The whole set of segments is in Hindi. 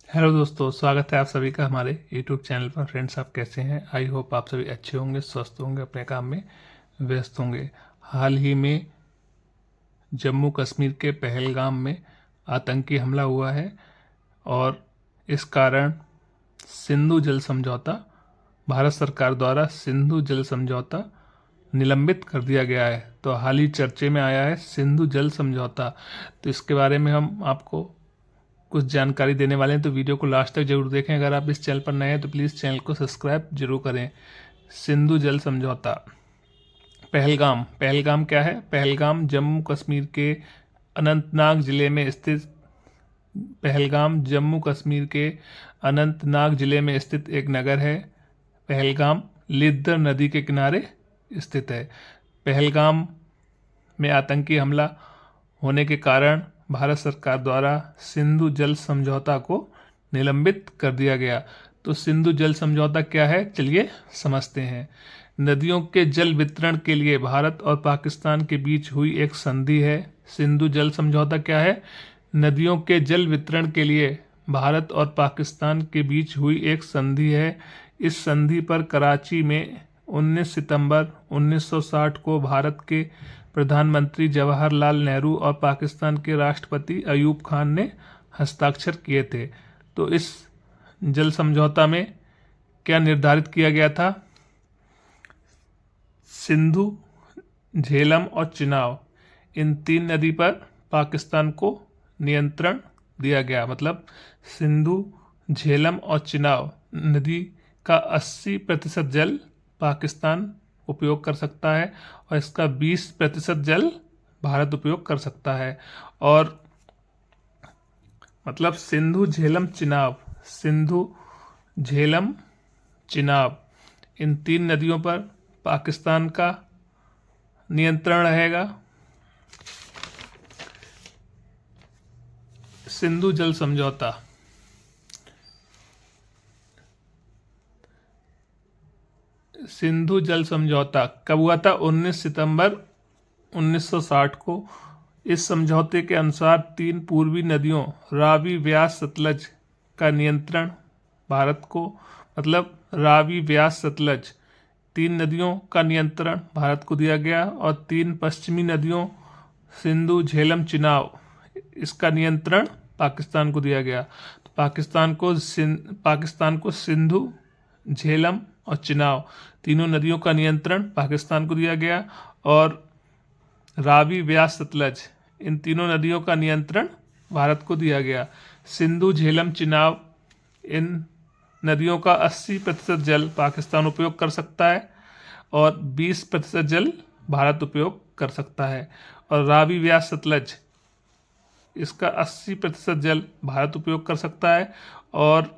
हेलो दोस्तों, स्वागत है आप सभी का हमारे यूट्यूब चैनल पर। फ्रेंड्स, आप कैसे हैं? आई होप आप सभी अच्छे होंगे, स्वस्थ होंगे, अपने काम में व्यस्त होंगे। हाल ही में जम्मू कश्मीर के पहलगाम में आतंकी हमला हुआ है और इस कारण सिंधु जल समझौता, भारत सरकार द्वारा सिंधु जल समझौता निलंबित कर दिया गया है। तो हाल ही चर्चे में आया है सिंधु जल समझौता। तो इसके बारे में हम आपको कुछ जानकारी देने वाले हैं, तो वीडियो को लास्ट तक जरूर देखें। अगर आप इस चैनल पर नए हैं तो प्लीज़ चैनल को सब्सक्राइब जरूर करें। सिंधु जल समझौता। पहलगाम। पहलगाम क्या है? पहलगाम जम्मू कश्मीर के अनंतनाग जिले में स्थित पहलगाम जम्मू कश्मीर के अनंतनाग जिले में स्थित एक नगर है। पहलगाम लिद्दर नदी के किनारे स्थित है। पहलगाम में आतंकी हमला होने के कारण भारत सरकार द्वारा सिंधु जल समझौता को निलंबित कर दिया गया। तो सिंधु जल समझौता क्या है, चलिए समझते हैं। नदियों के जल वितरण के लिए भारत और पाकिस्तान के बीच हुई एक संधि है। सिंधु जल समझौता क्या है? नदियों के जल वितरण के लिए भारत और पाकिस्तान के बीच हुई एक संधि है। इस संधि पर कराची में 19 सितंबर 1960 को भारत के प्रधानमंत्री जवाहरलाल नेहरू और पाकिस्तान के राष्ट्रपति अयूब खान ने हस्ताक्षर किए थे। तो इस जल समझौता में क्या निर्धारित किया गया था? सिंधु, झेलम और चिनाब, इन तीन नदी पर पाकिस्तान को नियंत्रण दिया गया। मतलब सिंधु, झेलम और चिनाब नदी का 80% जल पाकिस्तान उपयोग कर सकता है और इसका 20% जल भारत उपयोग कर सकता है। और मतलब सिंधु, झेलम, चिनाब, सिंधु, झेलम, चिनाब, इन तीन नदियों पर पाकिस्तान का नियंत्रण रहेगा। सिंधु जल समझौता। सिंधु जल समझौता कब हुआ था? 19 सितंबर 1960 को। इस समझौते के अनुसार तीन पूर्वी नदियों रावी, व्यास, सतलज का नियंत्रण भारत को, मतलब रावी, व्यास, सतलज, तीन नदियों का नियंत्रण भारत को दिया गया। और तीन पश्चिमी नदियों सिंधु, झेलम, चिनाब, इसका नियंत्रण पाकिस्तान को दिया गया। तो पाकिस्तान को सिंधु, झेलम और चिनाब तीनों नदियों का नियंत्रण पाकिस्तान को दिया गया। और रावी, व्यास, सतलज, इन तीनों नदियों का नियंत्रण भारत को दिया गया। सिंधु, झेलम, चिनाब, इन नदियों का 80% जल पाकिस्तान उपयोग कर सकता है और 20% जल भारत उपयोग कर सकता है। और रावी, व्यास, सतलज, इसका 80% जल भारत उपयोग कर सकता है और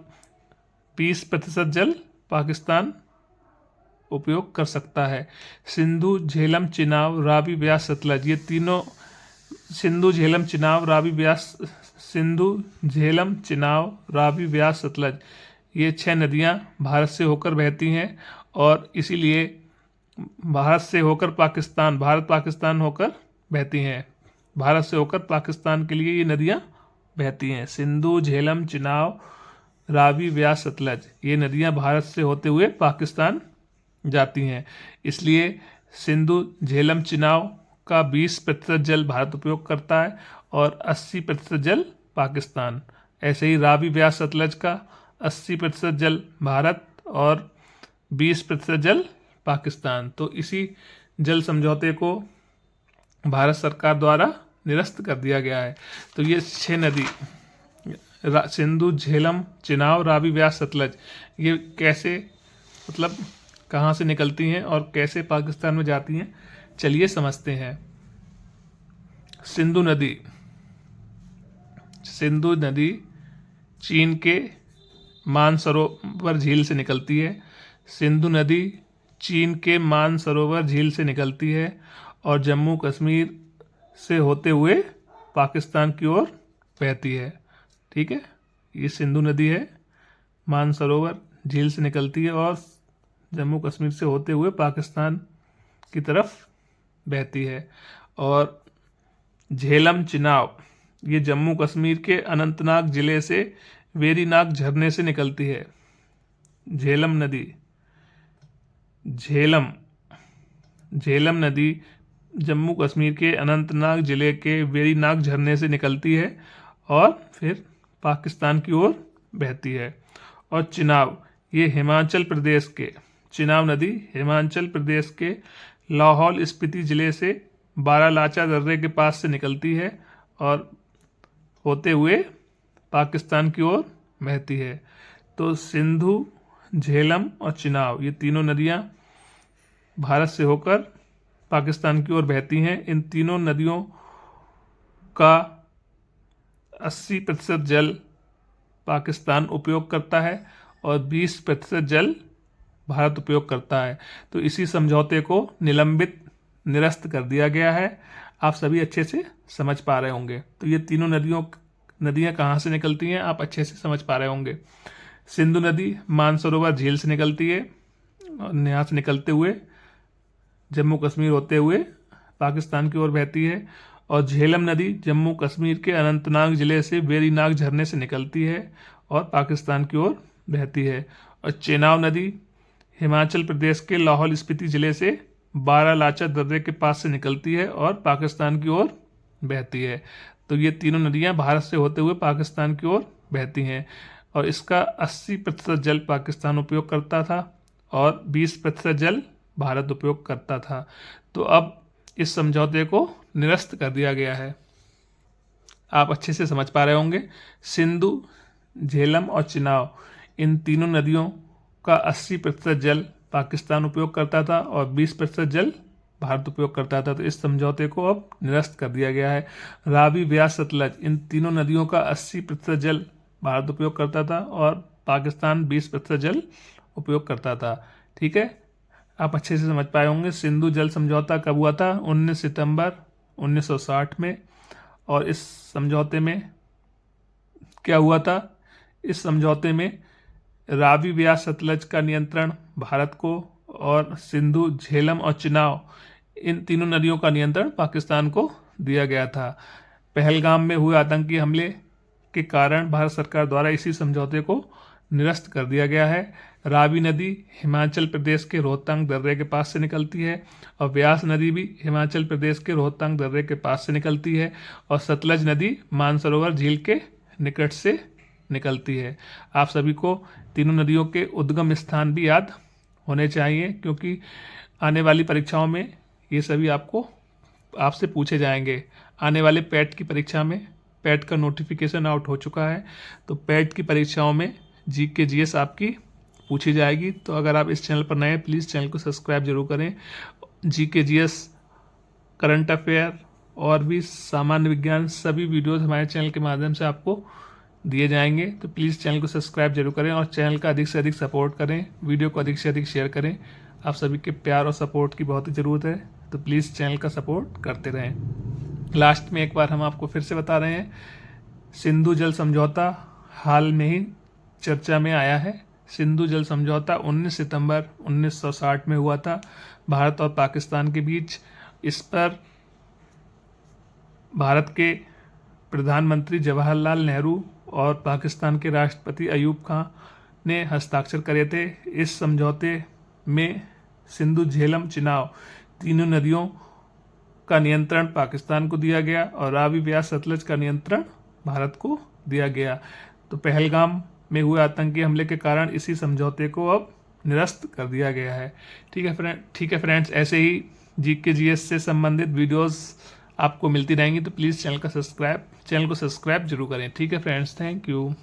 20% जल पाकिस्तान उपयोग कर सकता है। सिंधु, झेलम, चिनाब, रावी, व्यास, सतलज, ये तीनों सिंधु, झेलम, चिनाब, रावी, व्यास, सिंधु, झेलम, चिनाब, रावी, व्यास, सतलज, ये 6 नदियां भारत से होकर बहती हैं और इसीलिए भारत पाकिस्तान होकर बहती हैं। भारत से होकर पाकिस्तान के लिए ये नदियां बहती हैं। सिंधु, झेलम, चिनाब, रावी, व्यास, सतलज, ये नदियां भारत से होते हुए पाकिस्तान जाती हैं। इसलिए सिंधु, झेलम, चिनाब का 20% जल भारत उपयोग करता है और 80% जल पाकिस्तान। ऐसे ही रावी, व्यास, सतलज का 80% जल भारत और 20% जल पाकिस्तान। तो इसी जल समझौते को भारत सरकार द्वारा निरस्त कर दिया गया है। तो ये 6 नदी सिंधु, झेलम, चिनाब, रावी, व्यास, सतलज, ये कैसे, मतलब कहाँ से निकलती हैं और कैसे पाकिस्तान में जाती हैं, चलिए समझते हैं। सिंधु नदी। सिंधु नदी चीन के मानसरोवर झील से निकलती है। सिंधु नदी चीन के मानसरोवर झील से निकलती है और जम्मू कश्मीर से होते हुए पाकिस्तान की ओर बहती है। ठीक है, ये सिंधु नदी है, मानसरोवर झील से निकलती है और जम्मू कश्मीर से होते हुए पाकिस्तान की तरफ बहती है। और झेलम, चिनाब, ये जम्मू कश्मीर के अनंतनाग जिले से वेरीनाग झरने से निकलती है। झेलम नदी, झेलम नदी जम्मू कश्मीर के अनंतनाग जिले के वेरीनाग झरने से निकलती है और फिर पाकिस्तान की ओर बहती है। और चिनाब, ये हिमाचल प्रदेश के, चिनाब नदी हिमाचल प्रदेश के लाहौल स्पीति जिले से बारालाचा दर्रे के पास से निकलती है और होते हुए पाकिस्तान की ओर बहती है। तो सिंधु, झेलम और चिनाब, ये तीनों नदियाँ भारत से होकर पाकिस्तान की ओर बहती हैं। इन तीनों नदियों का 80% जल पाकिस्तान उपयोग करता है और 20% जल भारत उपयोग करता है। तो इसी समझौते को निरस्त कर दिया गया है। आप सभी अच्छे से समझ पा रहे होंगे। तो ये तीनों नदियाँ कहाँ से निकलती हैं, आप अच्छे से समझ पा रहे होंगे। सिंधु नदी मानसरोवर झील से निकलती है और यहाँ से निकलते हुए जम्मू कश्मीर होते हुए पाकिस्तान की ओर बहती है। और झेलम नदी जम्मू कश्मीर के अनंतनाग जिले से वेरीनाग झरने से निकलती है और पाकिस्तान की ओर बहती है। और चेनाब नदी हिमाचल प्रदेश के लाहौल स्पीति जिले से बारालाचा दर्रे के पास से निकलती है और पाकिस्तान की ओर बहती है। तो ये तीनों नदियाँ भारत से होते हुए पाकिस्तान की ओर बहती हैं और इसका 80% जल पाकिस्तान उपयोग करता था और 20% जल भारत उपयोग करता था। तो अब इस समझौते को निरस्त कर दिया गया है। आप अच्छे से समझ पा रहे होंगे। सिंधु, झेलम और चिनाब, इन तीनों नदियों का 80% जल पाकिस्तान उपयोग करता था और 20% जल भारत उपयोग करता था। तो इस समझौते को अब निरस्त कर दिया गया है। रावी, ब्यास, सतलज, इन तीनों नदियों का 80% जल भारत उपयोग करता था और पाकिस्तान 20% जल उपयोग करता था। ठीक है, आप अच्छे से समझ पाए होंगे। सिंधु जल समझौता कब हुआ था? 19 सितंबर 1960 में। और इस समझौते में क्या हुआ था? इस समझौते में रावी, ब्यास, सतलज का नियंत्रण भारत को और सिंधु, झेलम और चिनाब, इन तीनों नदियों का नियंत्रण पाकिस्तान को दिया गया था। पहलगाम में हुए आतंकी हमले के कारण भारत सरकार द्वारा इसी समझौते को निरस्त कर दिया गया है। रावी नदी हिमाचल प्रदेश के रोहतांग दर्रे के पास से निकलती है और ब्यास नदी भी हिमाचल प्रदेश के रोहतांग दर्रे के पास से निकलती है और सतलज नदी मानसरोवर झील के निकट से निकलती है। आप सभी को तीनों नदियों के उद्गम स्थान भी याद होने चाहिए क्योंकि आने वाली परीक्षाओं में ये सभी आपसे पूछे जाएंगे। आने वाले पैट की परीक्षा में, पैट का नोटिफिकेशन आउट हो चुका है, तो पैट की परीक्षाओं में जीके जीएस आपकी पूछी जाएगी। तो अगर आप इस चैनल पर नए हैं, प्लीज़ चैनल को सब्सक्राइब जरूर करें। जीके जीएस, करंट अफेयर और भी सामान्य विज्ञान सभी वीडियोस हमारे चैनल के माध्यम से आपको दिए जाएंगे। तो प्लीज़ चैनल को सब्सक्राइब जरूर करें और चैनल का अधिक से अधिक सपोर्ट करें, वीडियो को अधिक से अधिक शेयर करें। आप सभी के प्यार और सपोर्ट की बहुत ही ज़रूरत है, तो प्लीज़ चैनल का सपोर्ट करते रहें। लास्ट में एक बार हम आपको फिर से बता रहे हैं, सिंधु जल समझौता हाल में ही चर्चा में आया है। सिंधु जल समझौता 19 सितंबर 1960 में हुआ था भारत और पाकिस्तान के बीच। इस पर भारत के प्रधानमंत्री जवाहरलाल नेहरू और पाकिस्तान के राष्ट्रपति अयूब खां ने हस्ताक्षर करे थे। इस समझौते में सिंधु, झेलम, चिनाब तीनों नदियों का नियंत्रण पाकिस्तान को दिया गया और रावी, ब्यास, सतलज का नियंत्रण भारत को दिया गया। तो पहलगाम में हुए आतंकी हमले के कारण इसी समझौते को अब निरस्त कर दिया गया है। ठीक है फ्रेंड्स, ऐसे ही जीके जीएस से संबंधित वीडियोस आपको मिलती रहेंगी। तो प्लीज़ चैनल को सब्सक्राइब जरूर करें। ठीक है फ्रेंड्स, थैंक यू।